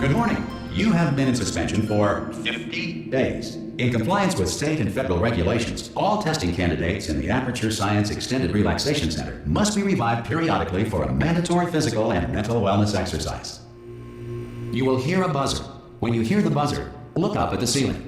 Good morning. You have been in suspension for 50 days. In compliance with state and federal regulations, all testing candidates in the Aperture Science Extended Relaxation Center must be revived periodically for a mandatory physical and mental wellness exercise. You will hear a buzzer. When you hear the buzzer, look up at the ceiling.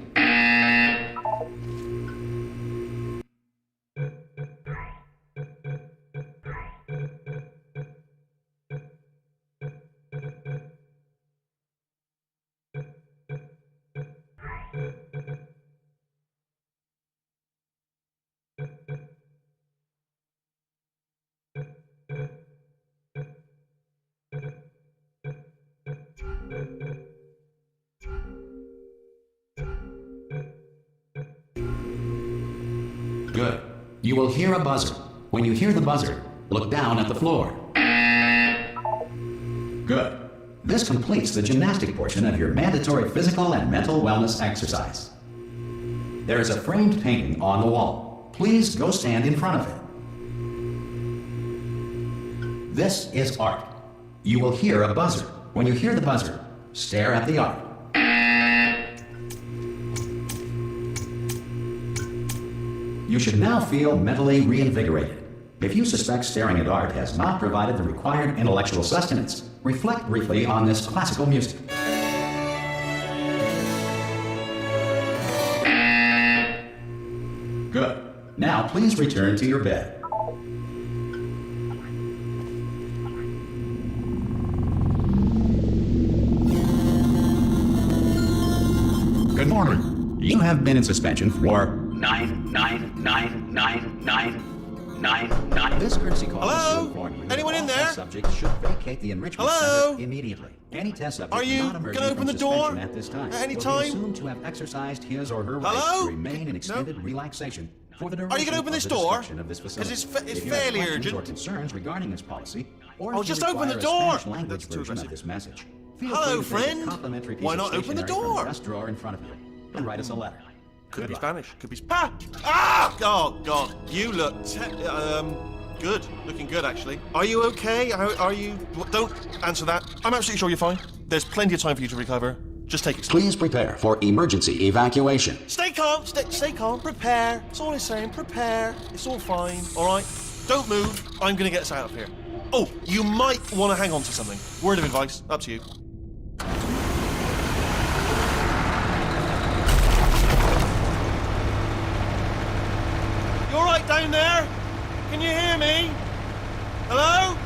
Good. You will hear a buzzer. When you hear the buzzer, look down at the floor. Good. This completes the gymnastic portion of your mandatory physical and mental wellness exercise. There is a framed painting on the wall. Please go stand in front of it. This is art. You will hear a buzzer. When you hear the buzzer, stare at the art. You should now feel mentally reinvigorated. If you suspect staring at art has not provided the required intellectual sustenance, reflect briefly on this classical music. Good. Now please return to your bed. Good morning. You have been in suspension for 9999999. This courtesy call is to inform you. Anyone in there? Test subjects should vacate the enrichment center immediately. Any test subject Are you not emerging gonna open from the door suspension at this time at any will time? be assumed to have exercised his or her right Hello? to remain in extended relaxation for the duration Are you gonna open this of the door? destruction of this facility. Because it's If you have fairly questions urgent. or concerns regarding this policy, or Oh, if you just open the require a door. Spanish language That's too version of aggressive. this message, feel Hello, free to take a friend. complimentary piece Why of not open the stationery from door? the desk drawer in front of you and write us a letter. Could be Goodbye. Spanish. Could be Ah! Oh God! You look good. Looking good, actually. Are you okay? Are you? Don't answer that. I'm absolutely sure you're fine. There's plenty of time for you to recover. Just take it slow. Please prepare for emergency evacuation. Stay calm. Stay calm. Prepare. That's all I'm saying. Prepare. It's all fine. All right. Don't move. I'm gonna get us out of here. Oh, you might want to hang on to something. Word of advice. Up to you. You all right down there? Can you hear me? Hello?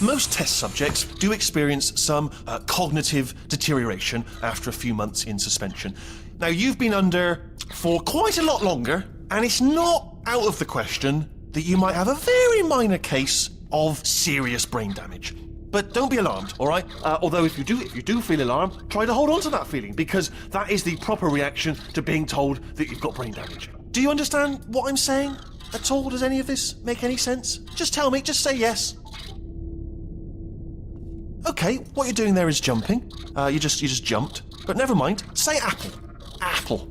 Most test subjects do experience some cognitive deterioration after a few months in suspension. Now, you've been under for quite a lot longer, and it's not out of the question that you might have a very minor case of serious brain damage. But don't be alarmed, all right? Although if you do feel alarmed, try to hold on to that feeling, because that is the proper reaction to being told that you've got brain damage. Do you understand what I'm saying at all? Does any of this make any sense? Just tell me, just say yes. Okay, what you're doing there is jumping. You just jumped. But never mind. Say apple. Apple.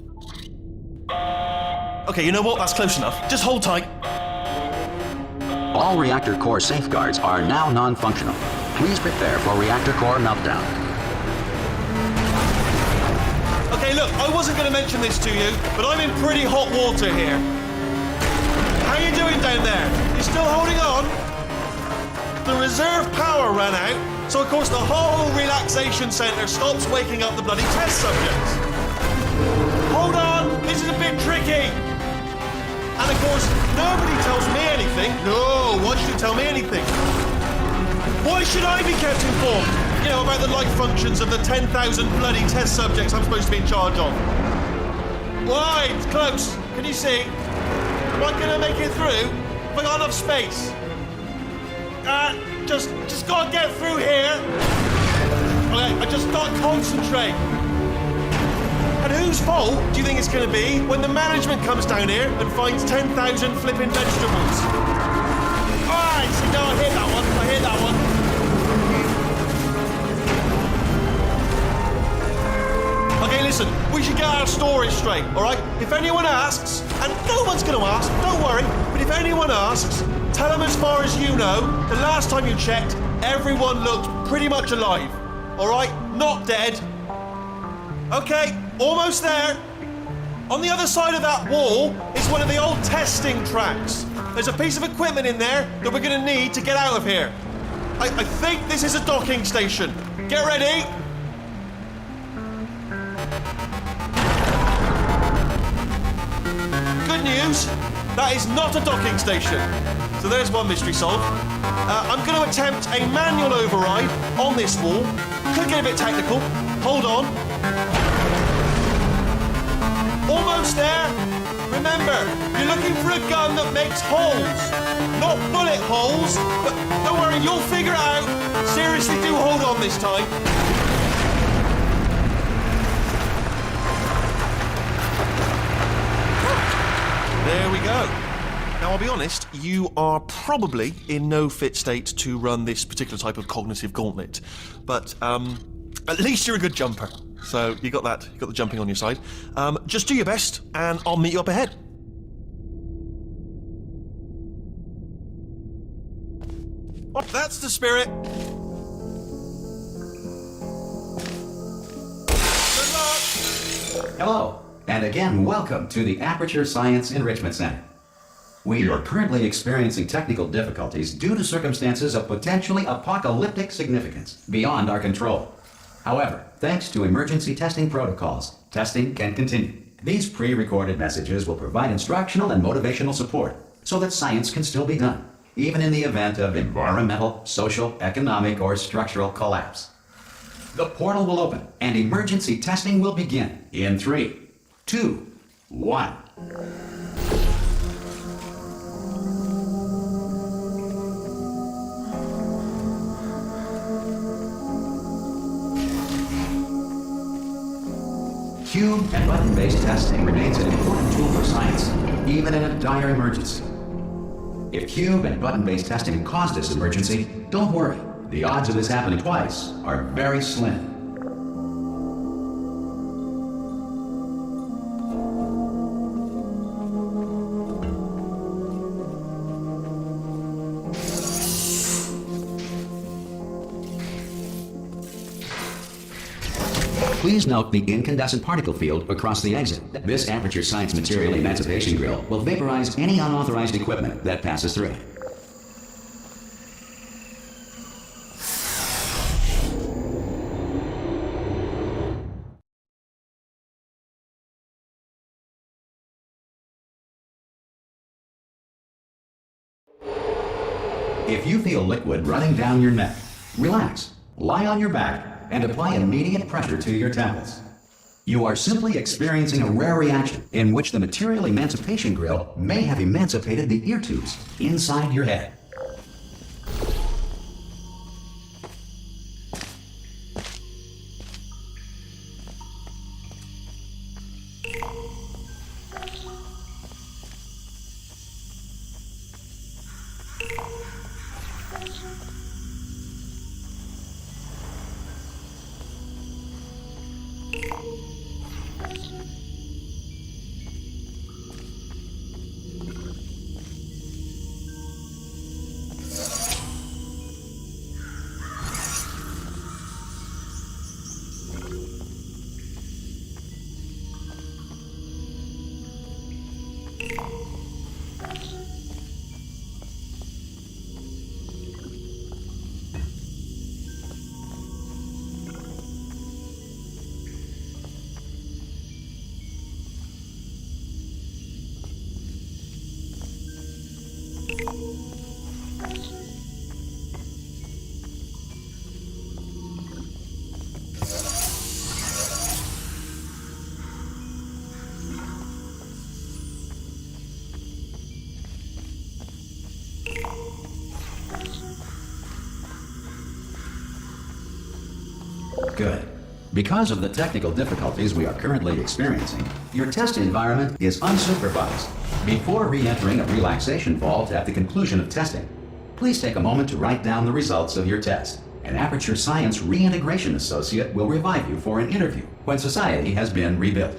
Okay, you know what? That's close enough. Just hold tight. All reactor core safeguards are now non-functional. Please prepare for reactor core meltdown. Okay, look, I wasn't going to mention this to you, but I'm in pretty hot water here. How you doing down there? You still holding on? The reserve power ran out, so of course the whole relaxation centre stops waking up the bloody test subjects. Hold on, this is a bit tricky. And of course, nobody tells me anything. No, why should you tell me anything? Why should I be kept informed? You know, about the life functions of the 10,000 bloody test subjects I'm supposed to be in charge of. Why? It's close. Can you see? Am I gonna make it through? Have I got enough space? Just gotta get through here. Okay, I just gotta concentrate. And whose fault do you think it's gonna be when the management comes down here and finds 10,000 flipping vegetables? See, no, I hear that one. I hear that one. Okay, listen, we should get our story straight, all right? If anyone asks, and no one's going to ask, don't worry, but if anyone asks, tell them as far as you know, the last time you checked, everyone looked pretty much alive, all right? Not dead. Okay, almost there. On the other side of that wall is one of the old testing tracks. There's a piece of equipment in there that we're going to need to get out of here. I think this is a docking station. Get ready. Good news, that is not a docking station. So there's one mystery solved. I'm going to attempt a manual override on this wall. Could get a bit technical. Hold on. Almost there. Remember, you're looking for a gun that makes holes. Not bullet holes, but don't worry, you'll figure it out. Seriously, do hold on this time. There we go. Now, I'll be honest, you are probably in no fit state to run this particular type of cognitive gauntlet. But, at least you're a good jumper. So, you got that. You got the jumping on your side. Just do your best, and I'll meet you up ahead. Oh, that's the spirit. Good luck. Hello, and again, welcome to the Aperture Science Enrichment Center. We are currently experiencing technical difficulties due to circumstances of potentially apocalyptic significance beyond our control. However, thanks to emergency testing protocols, testing can continue. These pre-recorded messages will provide instructional and motivational support so that science can still be done, even in the event of environmental, social, economic, or structural collapse. The portal will open and emergency testing will begin in 3, 2, 1. Cube and button-based testing remains an important tool for science, even in a dire emergency. If cube and button-based testing caused this emergency, don't worry. The odds of this happening twice are very slim. Please note the incandescent particle field across the exit. This Aperture Science Material Emancipation Grill will vaporize any unauthorized equipment that passes through. If you feel liquid running down your neck, relax, lie on your back, and apply immediate pressure to your temples. You are simply experiencing a rare reaction in which the Material Emancipation Grill may have emancipated the ear tubes inside your head. Good. Because of the technical difficulties we are currently experiencing, your test environment is unsupervised before re-entering a relaxation vault at the conclusion of testing. Please take a moment to write down the results of your test. An Aperture Science Reintegration Associate will revive you for an interview when society has been rebuilt.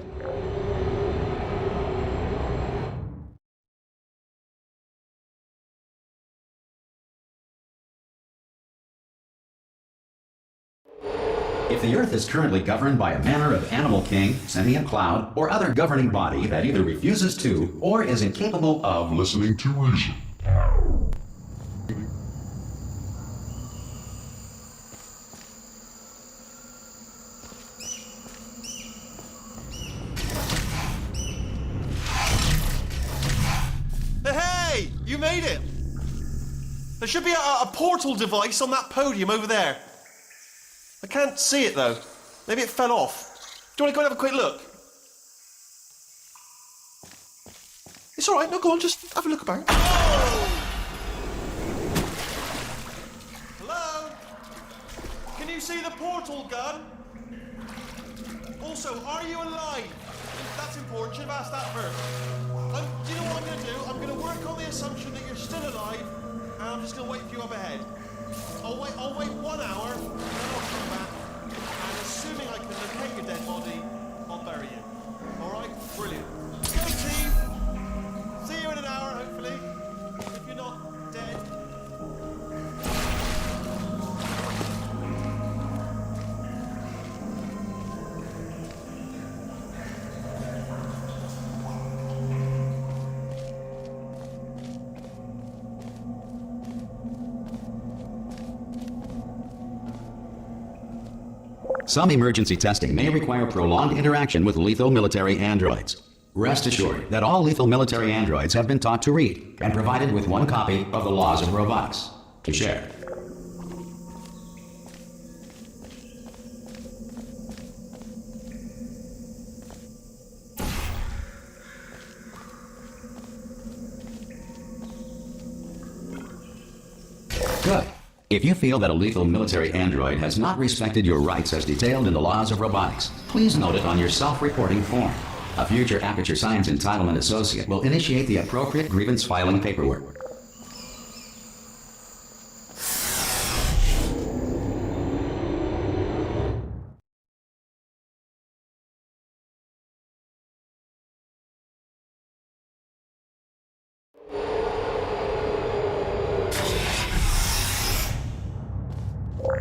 If the Earth is currently governed by a manner of animal king, sentient cloud, or other governing body that either refuses to or is incapable of listening to reason. Hey! You made it! There should be a portal device on that podium over there. I can't see it though. Maybe it fell off. Do you want to go and have a quick look? It's alright, no, go on, just have a look about. Oh! Hello? Can you see the portal gun? Also, are you alive? That's important, should have asked that first. Do you know what I'm going to do? I'm going to work on the assumption that you're still alive, and I'm just going to wait for you up ahead. I'll wait 1 hour, and then I'll come back, and assuming I can locate your dead body, I'll bury you. Alright? Brilliant. Go team! See you in an hour, hopefully. If you're not dead. Some emergency testing may require prolonged interaction with lethal military androids. Rest assured that all lethal military androids have been taught to read and provided with one copy of the Laws of Robotics to share. Good. If you feel that a lethal military android has not respected your rights as detailed in the Laws of Robotics, please note it on your self-reporting form. A future Aperture Science Entitlement Associate will initiate the appropriate grievance filing paperwork.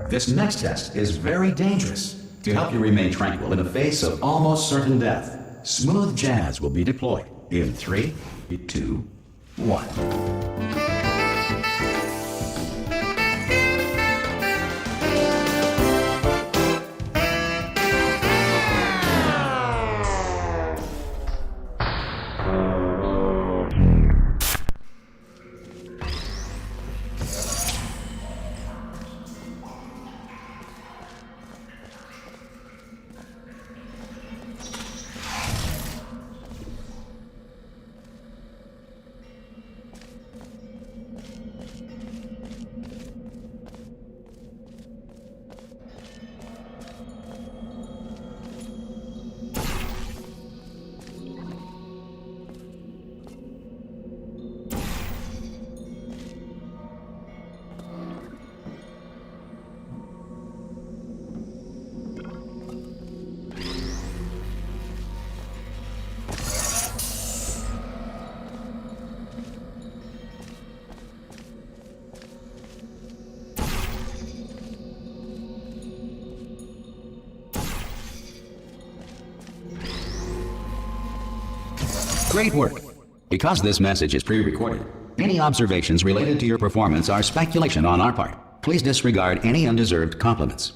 This next test is very dangerous. To help you remain tranquil in the face of almost certain death, smooth jazz will be deployed in 3, 2, 1. Great work. Because this message is pre-recorded, any observations related to your performance are speculation on our part. Please disregard any undeserved compliments.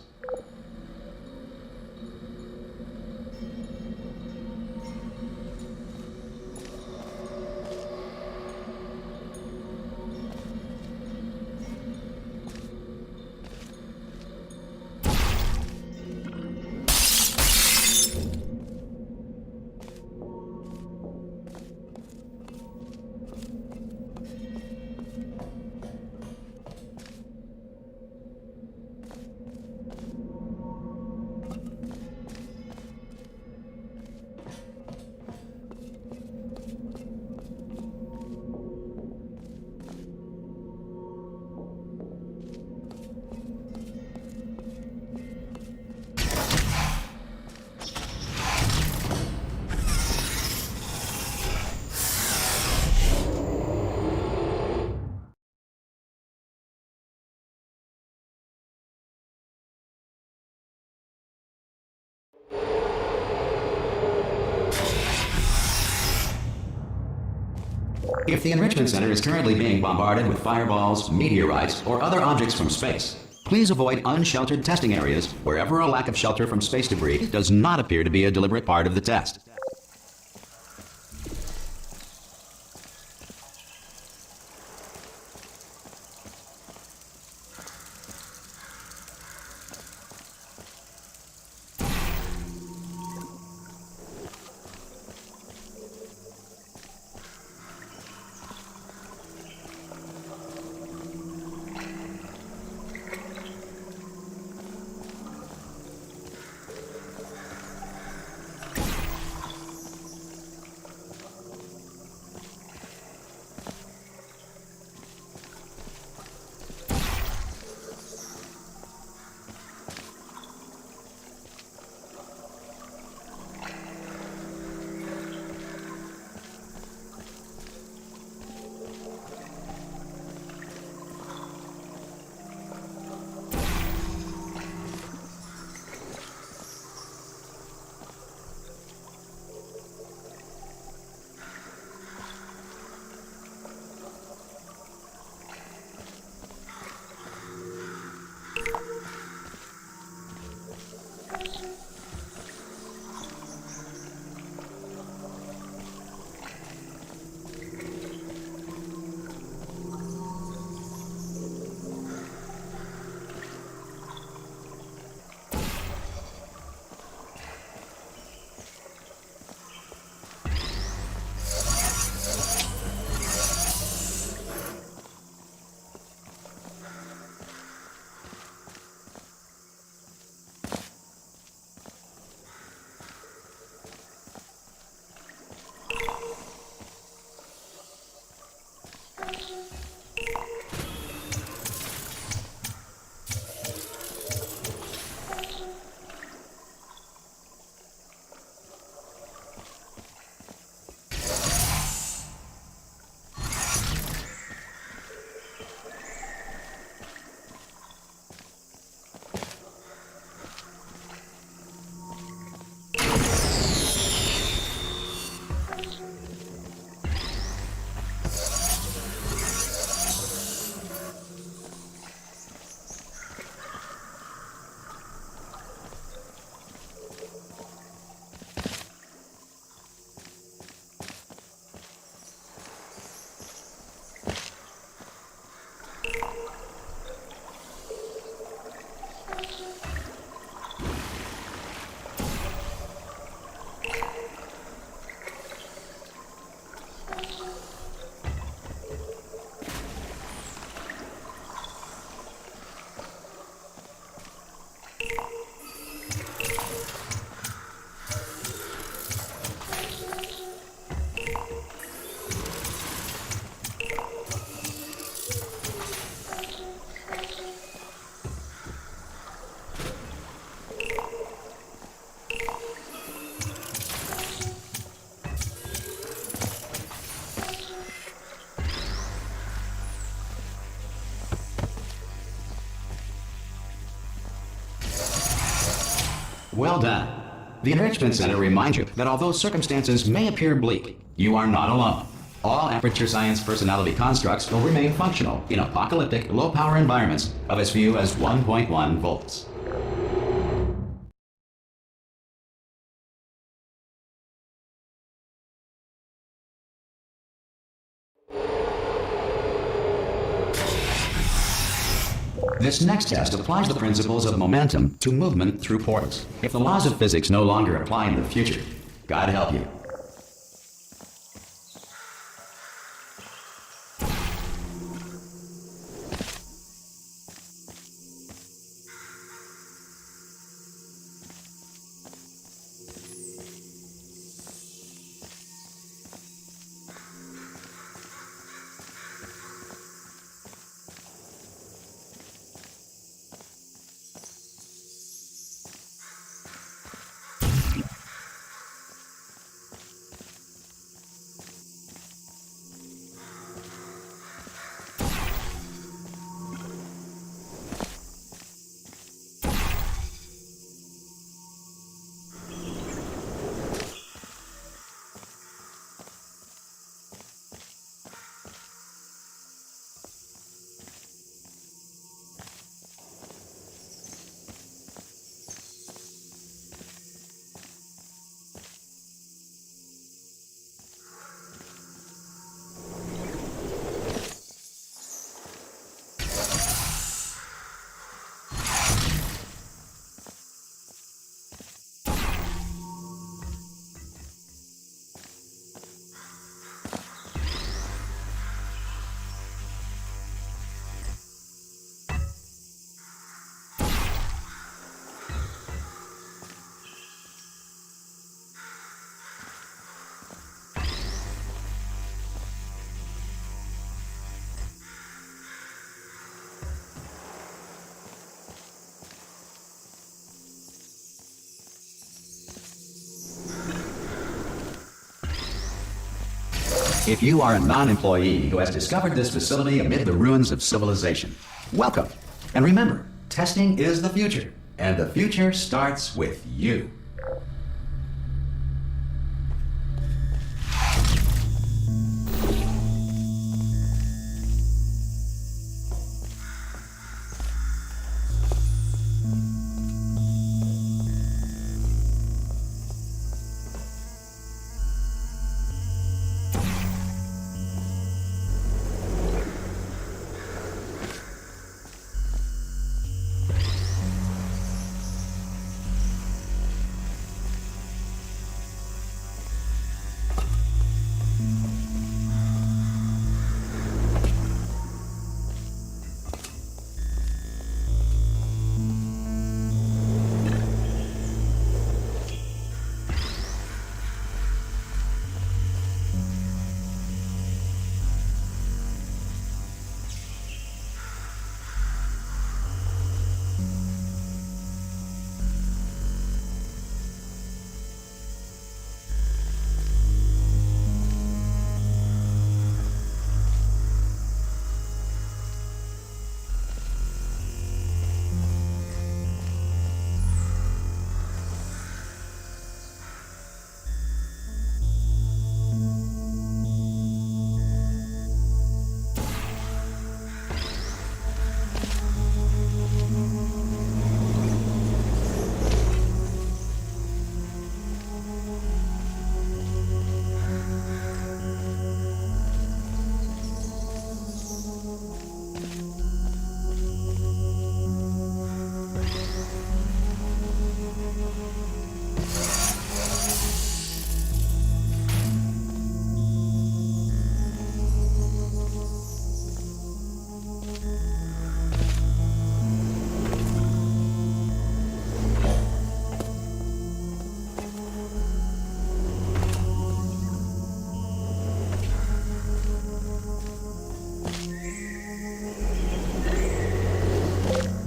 If the Enrichment Center is currently being bombarded with fireballs, meteorites, or other objects from space, please avoid unsheltered testing areas wherever a lack of shelter from space debris does not appear to be a deliberate part of the test. Well done. The Enrichment Center reminds you that although circumstances may appear bleak, you are not alone. All Aperture Science personality constructs will remain functional in apocalyptic, low-power environments of as few as 1.1 volts. This next test applies the principles of momentum to movement through portals. If the laws of physics no longer apply in the future, God help you. If you are a non-employee who has discovered this facility amid the ruins of civilization, welcome. And remember, testing is the future, and the future starts with you.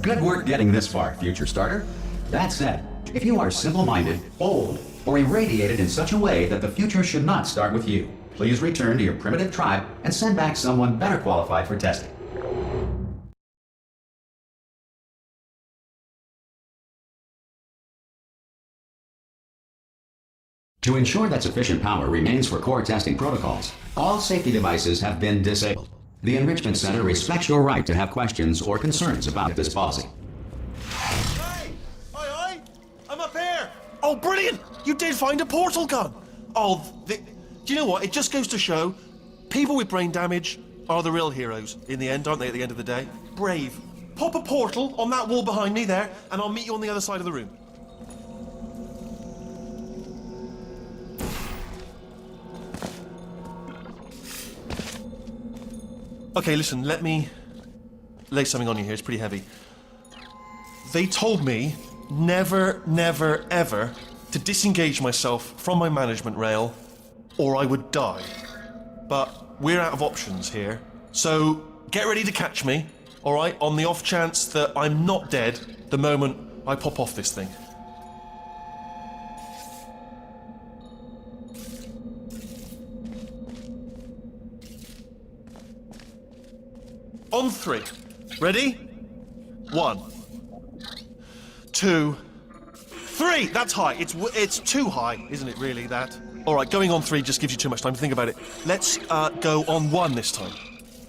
Good work getting this far, future starter. That said, if you are simple-minded, bold, or irradiated in such a way that the future should not start with you, please return to your primitive tribe and send back someone better qualified for testing. To ensure that sufficient power remains for core testing protocols, all safety devices have been disabled. The Enrichment Center respects your right to have questions or concerns about this policy. Hey! Aye! I'm up here! Oh, brilliant! You did find a portal gun! Oh, do you know what? It just goes to show, people with brain damage are the real heroes in the end, aren't they, at the end of the day? Brave. Pop a portal on that wall behind me there, and I'll meet you on the other side of the room. Okay, listen, let me lay something on you here. It's pretty heavy. They told me never, never, ever to disengage myself from my management rail or I would die. But we're out of options here. So get ready to catch me, all right, on the off chance that I'm not dead the moment I pop off this thing. On three. Ready? 1, 2, 3. That's high. It's too high, isn't it? Really? That. All right. Going on 3 just gives you too much time to think about it. Let's go on 1 this time.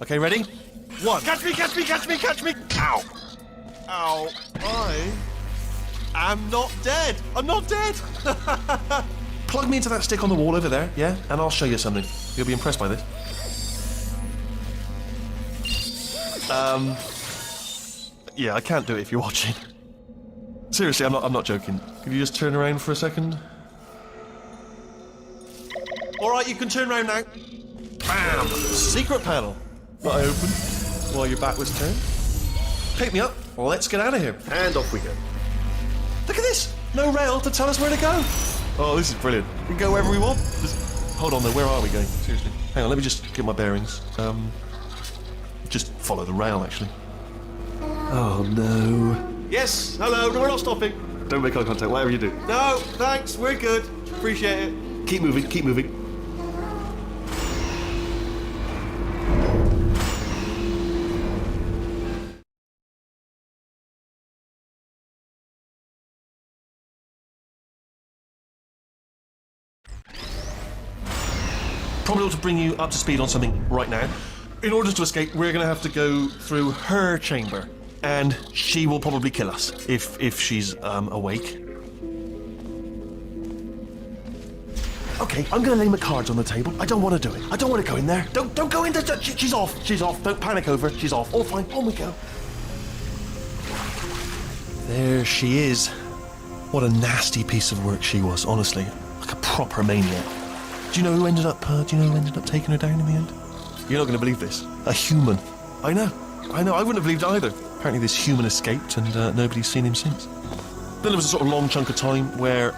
Okay. Ready? 1. Catch me! Catch me! Catch me! Catch me! Ow! Ow! I am not dead. I'm not dead. Plug me into that stick on the wall over there, yeah, and I'll show you something. You'll be impressed by this. Yeah, I can't do it if you're watching. Seriously, I'm not joking. Can you just turn around for a second? Alright, you can turn around now. Bam! Secret panel. That I open while your back was turned. Pick me up, let's get out of here. And off we go. Look at this! No rail to tell us where to go. Oh, this is brilliant. We can go wherever we want. Just, hold on though, where are we going? Seriously. Hang on, let me just get my bearings. Just follow the rail, actually. Oh, no. Yes, hello, no, we're not stopping. Don't make eye contact, whatever you do. No, thanks, we're good. Appreciate it. Keep moving, keep moving. probably ought to bring you up to speed on something right now. In order to escape, we're going to have to go through her chamber, and she will probably kill us if she's awake. Okay, I'm going to lay my cards on the table. I don't want to do it. I don't want to go in there. Don't go in there. She's off. She's off. Don't panic over. She's off. All fine. On we go. There she is. What a nasty piece of work she was, honestly. Like a proper maniac. Do you know who ended up taking her down in the end? You're not going to believe this. A human. I know. I wouldn't have believed it either. Apparently this human escaped and nobody's seen him since. Then there was a sort of long chunk of time where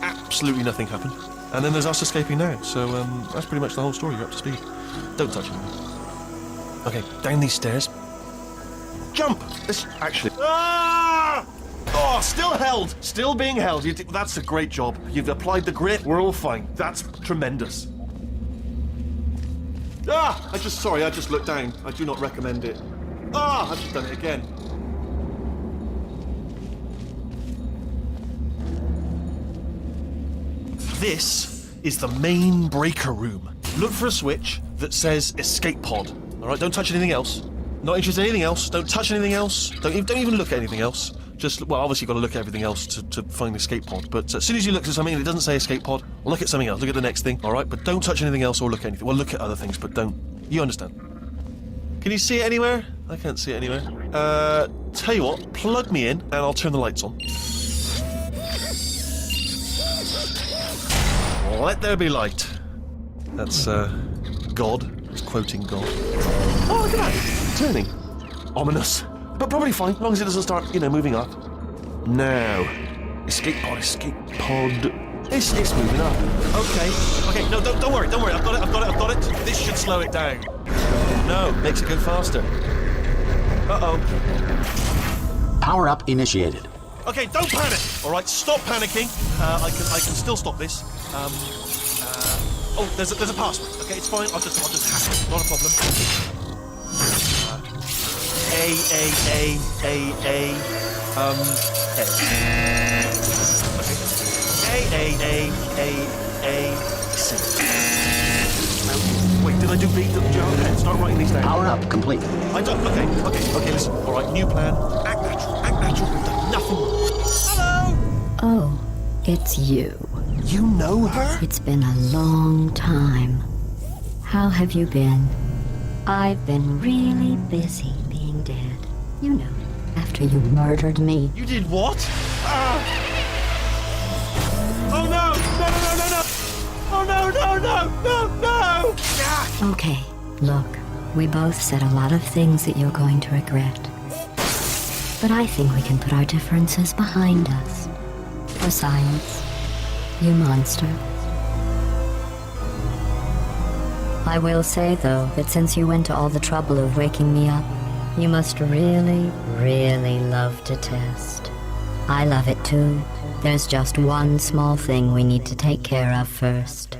absolutely nothing happened. And then there's us escaping now. So that's pretty much the whole story. You're up to speed. Don't touch anything. Okay, down these stairs. Jump! This actually... Ah! Oh, still held. Still being held. That's a great job. You've applied the grit. We're all fine. That's tremendous. Ah! I just looked down. I do not recommend it. Ah! I've just done it again. This is the main breaker room. Look for a switch that says escape pod. All right, don't touch anything else. Not interested in anything else. Don't touch anything else. Don't even look at anything else. Just, well, obviously you've got to look at everything else to find the escape pod. But as soon as you look at something and it doesn't say escape pod, look at something else. Look at the next thing, all right? But don't touch anything else or look at anything. Well, look at other things, but don't. You understand? Can you see it anywhere? I can't see it anywhere. Tell you what, plug me in and I'll turn the lights on. Let there be light. That's, God. He's quoting God. Oh, look at that. Turning. Ominous. But probably fine, as long as it doesn't start, moving up. Now. Escape pod. It's moving up. Okay, no, don't worry. I've got it. This should slow it down. No, makes it go faster. Uh-oh. Power up initiated. Okay, don't panic. All right, stop panicking. I can still stop this. Oh, there's a password. Okay, it's fine. I'll just hack it. Not a problem. C. Wait, did I do B? Okay, start writing these down. Power up complete. I don't. Okay. Listen. All right, new plan. Act natural. We've done nothing wrong. Hello. Oh, it's you. You know her? It's been a long time. How have you been? I've been really busy being dead. You know, after you murdered me. You did what? Oh no! Oh no! Ah! Okay, look, we both said a lot of things that you're going to regret. But I think we can put our differences behind us. For science, you monster. I will say, though, that since you went to all the trouble of waking me up, you must really, really love to test. I love it too. There's just one small thing we need to take care of first.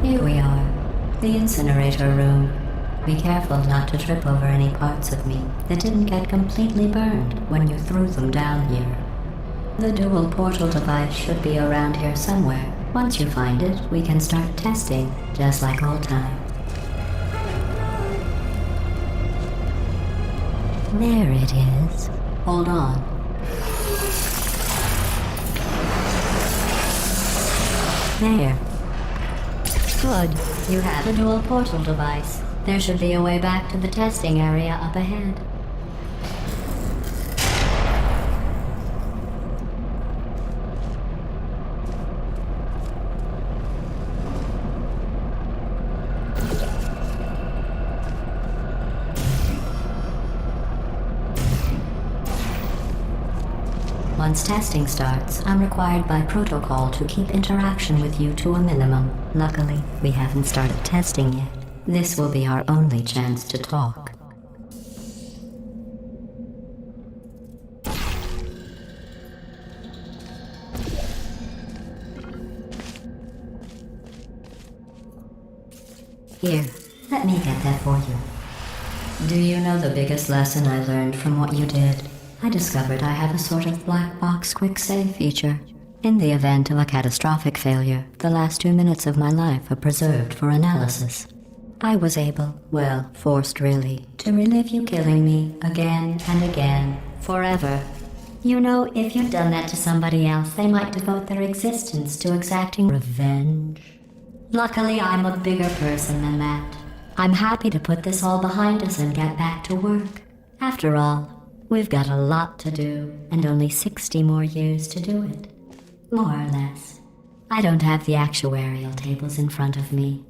Here we are, the incinerator room. Be careful not to trip over any parts of me that didn't get completely burned when you threw them down here. The dual portal device should be around here somewhere. Once you find it, we can start testing, just like old times. There it is. Hold on. There. Good. You have a dual portal device. There should be a way back to the testing area up ahead. Once testing starts, I'm required by protocol to keep interaction with you to a minimum. Luckily, we haven't started testing yet. This will be our only chance to talk. Here, let me get that for you. Do you know the biggest lesson I learned from what you did? I discovered I have a sort of black box quick save feature. In the event of a catastrophic failure, the last 2 minutes of my life are preserved for analysis. I was able, well, forced really, to relive you killing me again and again, forever. You know, if you'd done that to somebody else, they might devote their existence to exacting revenge. Luckily, I'm a bigger person than that. I'm happy to put this all behind us and get back to work. After all, we've got a lot to do, and only 60 more years to do it. More or less. I don't have the actuarial tables in front of me,